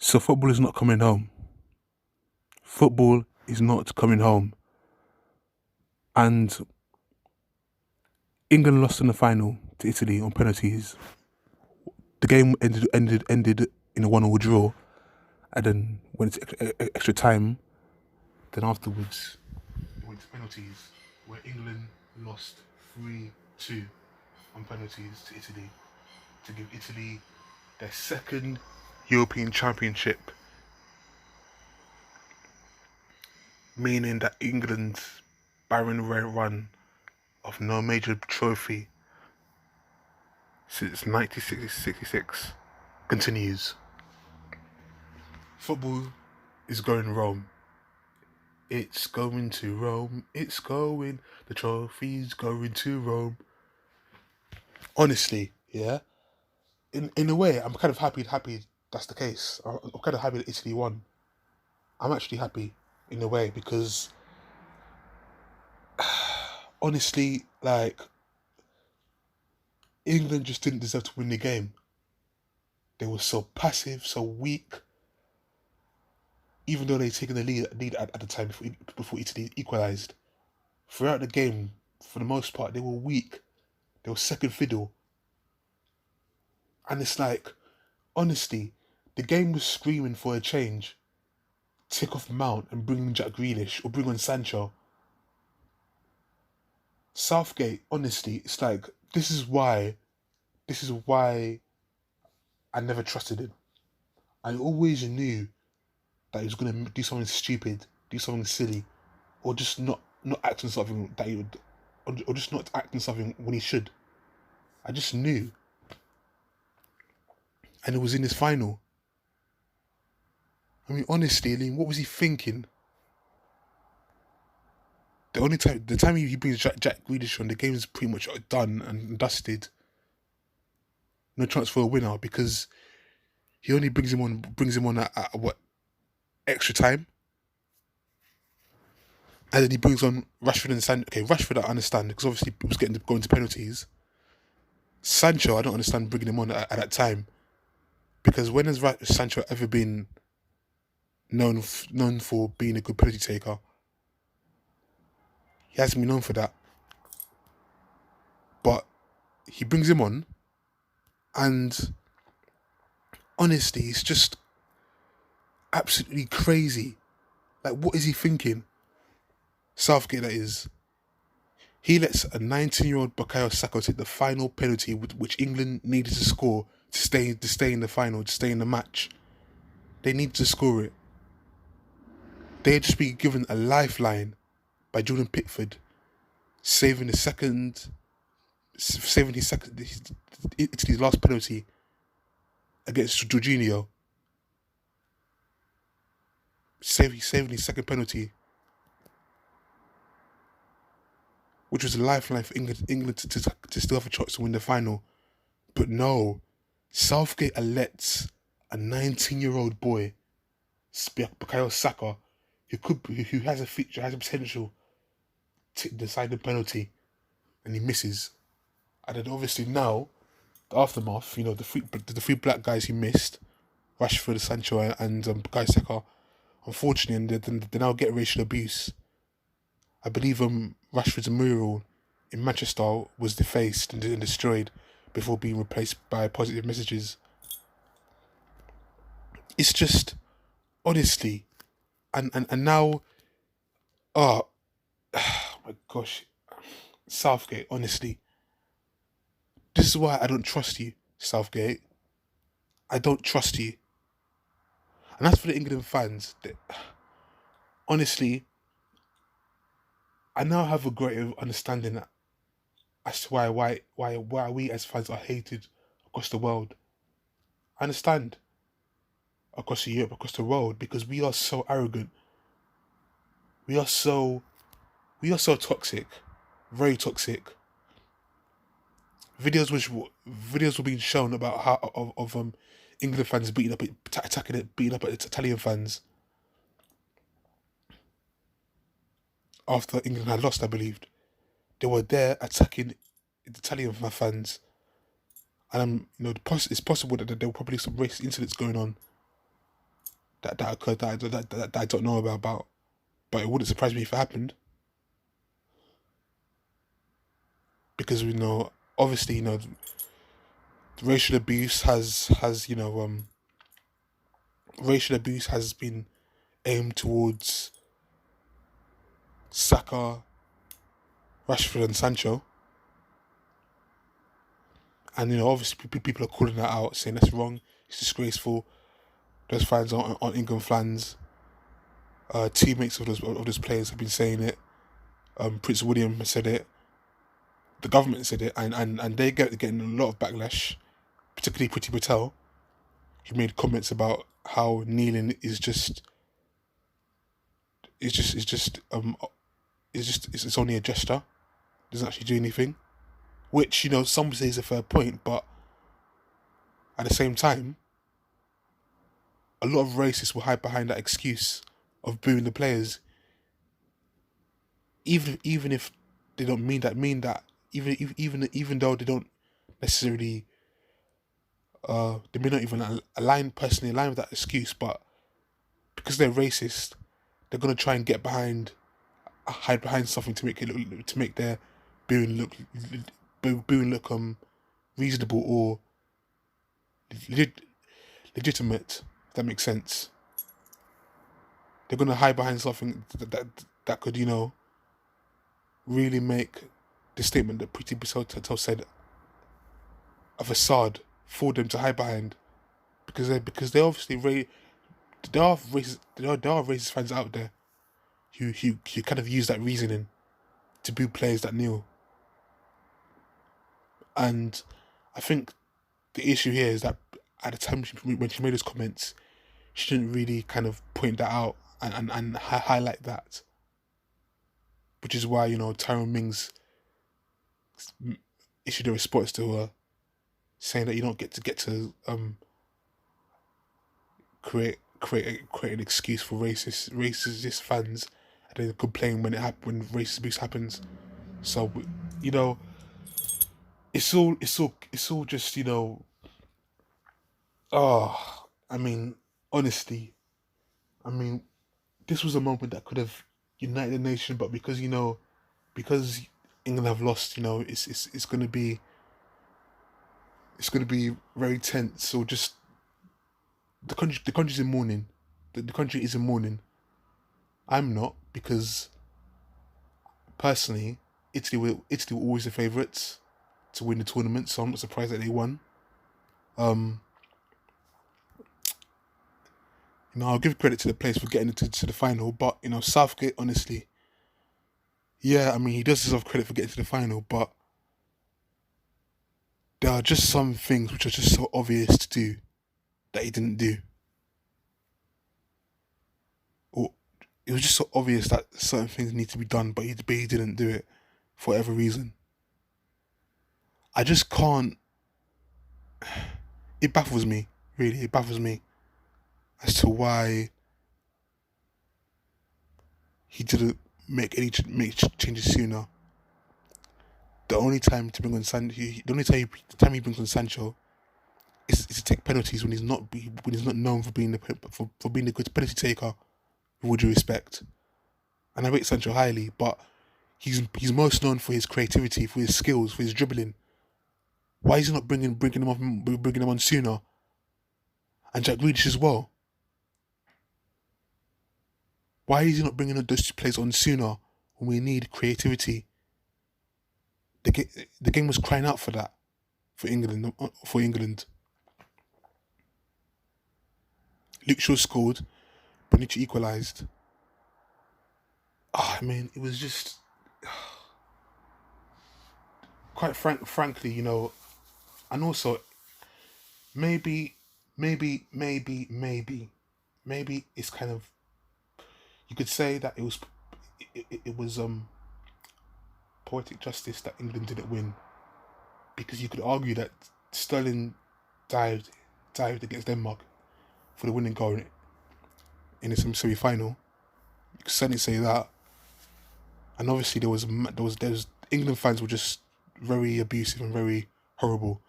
So football is not coming home. Football is not coming home. And England lost in the final to Italy on penalties. The game ended in a 1-1 draw, and then when it's extra time, then afterwards it went to penalties, where England lost 3-2 on penalties to Italy to give Italy their second European Championship, meaning that England's barren run of no major trophy since 1966 continues. Football is going Rome. It's going to Rome. It's going. The trophy's going to Rome. Honestly, yeah. In a way, I'm kind of happy that's the case. I'm kind of happy that Italy won. I'm actually happy in a way because honestly, like, England just didn't deserve to win the game. They were so passive, so weak. Even though they'd taken the lead at the time before Italy equalised. Throughout the game, for the most part, they were weak. They were second fiddle. And it's like, honestly, the game was screaming for a change. Take off Mount and bring in Jack Grealish or bring on Sancho. Southgate, honestly, it's like, this is why I never trusted him. I always knew that he was going to do something stupid, do something silly, or just not act on something that he would, or just not act on something when he should. I just knew. And it was in his final. I mean, honestly, what was he thinking? The time he brings Jack Grealish on, the game is pretty much done and dusted. No chance for a winner because he only brings him on at what, extra time? And then he brings on Rashford and Sancho. Okay, Rashford I understand because obviously it was going to penalties. Sancho, I don't understand bringing him on at that time because when has Sancho ever been known for being a good penalty taker? He hasn't been known for that. But he brings him on, and honestly, it's just absolutely crazy. Like, what is he thinking? Southgate, that is. He lets a 19-year-old Bukayo Saka take the final penalty, which England needed to score to stay in the final, to stay in the match. They needed to score it. They had just been given a lifeline by Jordan Pickford, saving his Italy's last penalty against Jorginho. Saving his second penalty, which was a lifeline for England to still have a chance to win the final. But no, Southgate lets a 19-year-old boy, Bukayo Saka, who has a potential to decide the penalty, and he misses. And then obviously now, the aftermath, the three black guys he missed, Rashford, Sancho, and Bukayo Saka, unfortunately, they now get racial abuse. I believe Rashford's mural in Manchester was defaced and destroyed before being replaced by positive messages. It's just, honestly, and now, oh my gosh, Southgate, honestly, this is why I don't trust you, Southgate. I don't trust you. And that's for the England fans. Honestly, I now have a greater understanding as to why we as fans are hated across the world. I understand across Europe, across the world, because we are so arrogant. We are so toxic, very toxic. Videos were being shown about how of England fans beating up Italian fans after England had lost. I believed they were there attacking the Italian fans, and it's possible that there were probably some racist incidents going on. that occurred that I don't know about. But it wouldn't surprise me if it happened, because obviously, racial abuse has been aimed towards Saka, Rashford, and Sancho, and obviously people are calling that out, saying that's wrong, it's disgraceful. Those fans on England fans. Teammates of those players have been saying it. Prince William said it. The government said it, and they getting a lot of backlash, particularly Priti Patel. He made comments about how kneeling it's only a gesture. It doesn't actually do anything. Which some say is a fair point, but at the same time, a lot of racists will hide behind that excuse of booing the players, even if they don't mean that, even though they don't necessarily they may not even personally align with that excuse, but because they're racist, they're gonna try and hide behind something to make their booing look reasonable or legitimate. If that makes sense. They're gonna hide behind something that could really make the statement that Priti Patel said a facade for them to hide behind, because they obviously there are racist fans out there who kind of use that reasoning to boo players that kneel. And I think the issue here is that at the time when she made those comments, she didn't really kind of point that out and highlight that, which is why Tyrone Mings issued a response to her, saying that you don't get to create an excuse for racist fans and then complain when racist abuse happens. So it's all just I mean, honestly, this was a moment that could have united the nation, but because England have lost, it's gonna be very tense. Or just the country's in mourning. The country is in mourning. I'm not, because personally, Italy were always the favourites to win the tournament, so I'm not surprised that they won. I'll give credit to the players for getting into the final, but Southgate, honestly, yeah, he does deserve credit for getting to the final, but there are just some things which are just so obvious to do that he didn't do. Or it was just so obvious that certain things need to be done, but he didn't do it for whatever reason. I just can't. It baffles me, really. It baffles me as to why he didn't make changes sooner. The only time he brings on Sancho is to take penalties when he's not known for being a good penalty taker, with all due respect. And I rate Sancho highly, but he's most known for his creativity, for his skills, for his dribbling. Why is he not bringing him on sooner? And Jack Grealish as well. Why is he not bringing those two players on sooner when we need creativity? The game was crying out for that, for England. Luke Shaw scored, Bonucci equalised. It was just quite frankly, and also maybe it's kind of, you could say that it was poetic justice that England didn't win, because you could argue that Sterling dived against Denmark for the winning goal in the semi-final. You could certainly say that, and obviously there was England fans were just very abusive and very horrible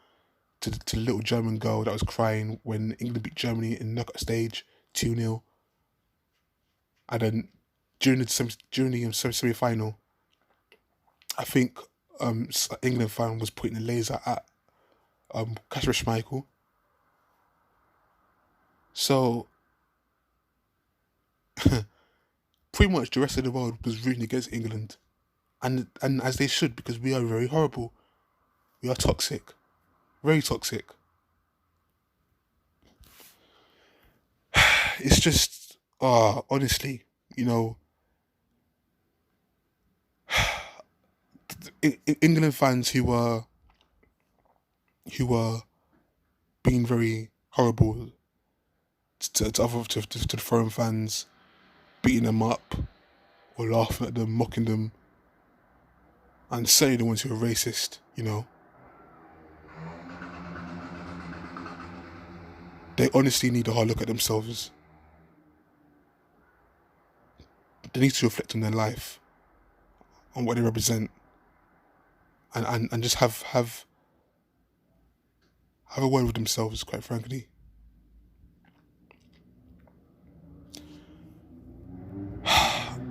to the little German girl that was crying when England beat Germany in the knockout stage 2-0. And then during the semi final, I think England fan was pointing a laser at Kasper Schmeichel. So pretty much the rest of the world was rooting against England, and as they should, because we are very horrible. We are toxic, very toxic. It's just, honestly, England fans who were being very horrible to the foreign fans, beating them up or laughing at them, mocking them, and certainly the ones who are racist. They honestly need a hard look at themselves. They need to reflect on their life, on what they represent, and just have a word with themselves, quite frankly.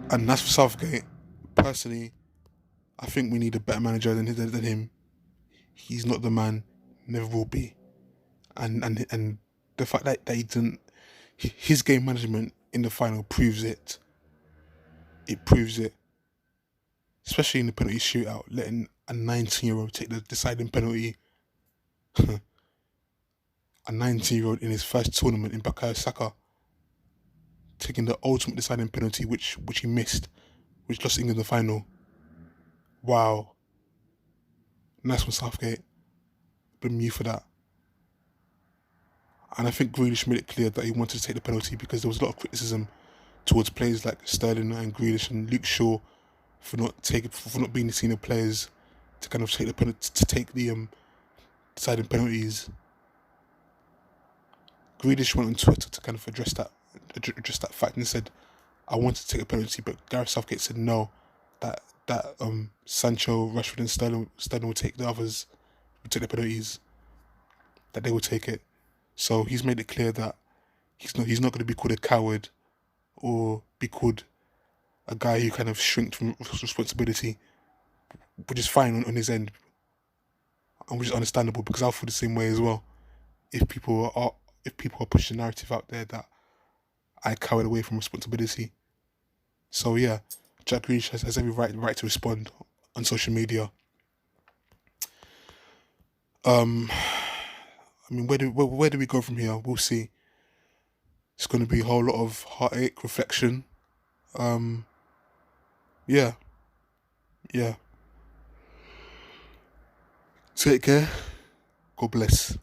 And that's for Southgate. Personally, I think we need a better manager than him. He's not the man, never will be. And the fact that he didn't, his game management in the final proves it. It proves it, especially in the penalty shootout, letting a 19-year-old take the deciding penalty. A 19-year-old in his first tournament in Bukayo Saka, taking the ultimate deciding penalty, which he missed, which lost England the final. Wow, nice one, Southgate. Blame you for that. And I think Grealish made it clear that he wanted to take the penalty because there was a lot of criticism towards players like Sterling and Grealish and Luke Shaw for not being the senior players to kind of take the deciding penalties. Grealish went on Twitter to kind of address that fact and said, "I wanted to take a penalty, but Gareth Southgate said no, that Sancho, Rashford, and Sterling will take the penalties, that they will take it." So he's made it clear that he's not going to be called a coward or be called a guy who kind of shrinked from responsibility, which is fine on his end, and which is understandable because I'll feel the same way as well. If people are pushing the narrative out there that I cowered away from responsibility. So yeah, Jack Grealish has every right to respond on social media. I mean, where do we go from here? We'll see. It's going to be a whole lot of heartache, reflection. Yeah. Take care. God bless.